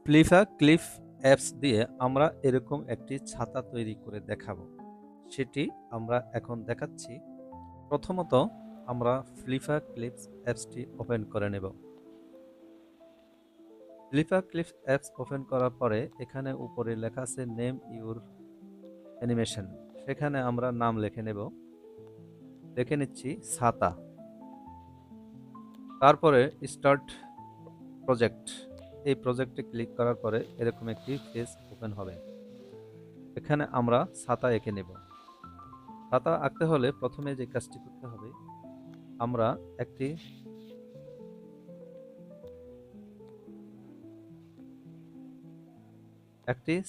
ফ্লিফা cliff apps দিয়ে আমরা এরকম একটি ছাতা তৈরি করে দেখাবো। সেটি আমরা এখন দেখাচ্ছি। প্রথমত আমরা ফ্লিফা ক্লিপস অ্যাপসটি ওপেন করে নেব। ফ্লিফা ক্লিপস অ্যাপস ওপেন করার পরে এখানে উপরে লেখা আছে নেম ইউর অ্যানিমেশন। সেখানে আমরা নাম লিখে নেব। লিখে নিচ্ছি ছাতা। তারপরে স্টার্ট প্রজেক্ট। এই প্রজেক্টে ক্লিক করার পরে এরকম একটি পেজ ওপেন হবে। এখানে আমরা ছাতা এঁকে নেব। ছাতা আঁকতে হলে প্রথমে যে কাজটি করতে হবে, আমরা একটি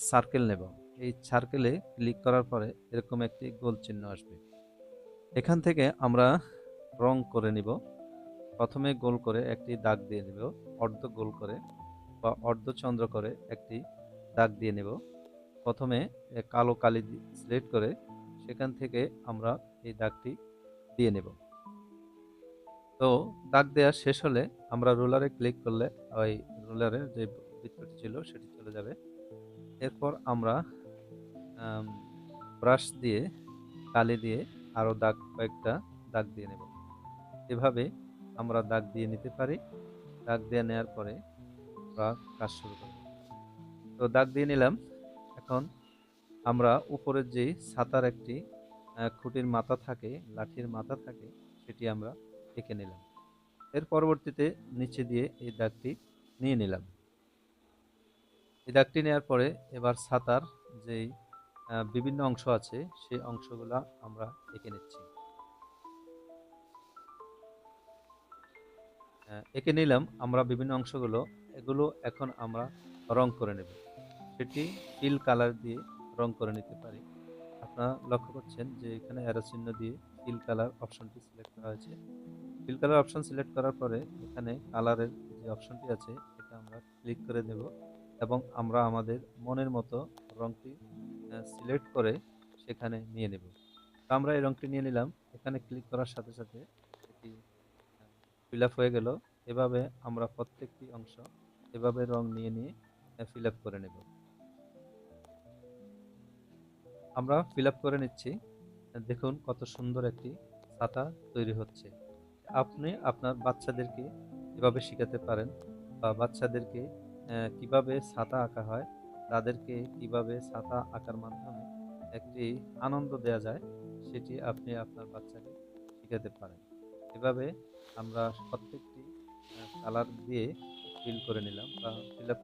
সার্কেল নেব। এই সার্কেলে ক্লিক করার পরে এরকম একটি গোল চিহ্ন আসবে। এখান থেকে আমরা রং করে নিব। প্রথমে গোল করে একটি দাগ দিয়ে নেব, অর্ধ গোল করে বা অর্ধচন্দ্র করে একটি দাগ দিয়ে নেব। প্রথমে কালো কালি সিলেক্ট করে সেখান থেকে আমরা এই দাগটি দিয়ে নেব। তো দাগ দেওয়া শেষ হলে আমরা রুলারে ক্লিক করলে ওই রুলারের যে বৃত্তটি ছিল সেটি চলে যাবে। এরপর আমরা ব্রাশ দিয়ে কালি দিয়ে আরও কয়েকটা দাগ দিয়ে নেব। এভাবে আমরা দাগ দিয়ে নিতে পারি। দাগ দিয়ে নেওয়ার পরে আমরা কাজ শুরু করব। তো দাগ দিয়ে নিলাম। এখন আমরা উপরের যে ছাতার একটি খুঁটির মাথা থাকে, লাঠির মাথা থাকে, সেটি আমরা এঁকে নিলাম। এর পরবর্তীতে নিচে দিয়ে এই দাগটি নিয়ে নিলাম। এই দাগটি নেওয়ার পরে এবার ছাতার যেই বিভিন্ন অংশ আছে সেই অংশগুলা আমরা এঁকে নিচ্ছি। এঁকে নিলাম আমরা বিভিন্ন অংশগুলো। এগুলো এখন আমরা রং করে নেব। সেটি ফিল কালার দিয়ে রং করে নিতে পারি। আপনারা লক্ষ্য করছেন যে এখানে অ্যারো চিহ্ন দিয়ে ফিল কালার অপশনটি সিলেক্ট করা হয়েছে। ফিল কালার অপশন সিলেক্ট করার পরে এখানে কালারের যে অপশনটি আছে এটা আমরা ক্লিক করে দেব এবং আমরা আমাদের মনের মতো রংটি সিলেক্ট করে সেখানে নিয়ে নেব। তো আমরা এই রংটি নিয়ে নিলাম। এখানে ক্লিক করার সাথে সাথে এটি ফিল আপ হয়ে গেল। এভাবে আমরা প্রত্যেকটি অংশ এভাবে রং নিয়ে নিয়ে ফিল আপ করে নেব। আমরা ফিল আপ করে নিচ্ছি। দেখুন কত সুন্দর একটি ছাতা তৈরি হচ্ছে। আপনি আপনার বাচ্চাদেরকে এভাবে শিখাতে পারেন বা বাচ্চাদেরকে কিভাবে ছাতা আঁকা হয়, তাদেরকে কিভাবে ছাতা আঁকার মাধ্যমে একটি আনন্দ দেয়া যায়, সেটি আপনি আপনার বাচ্চাকে শিখাতে পারেন। এভাবে আমরা প্রত্যেকটি কালার দিয়ে ফিল করে নিলাম বা ফিল আপ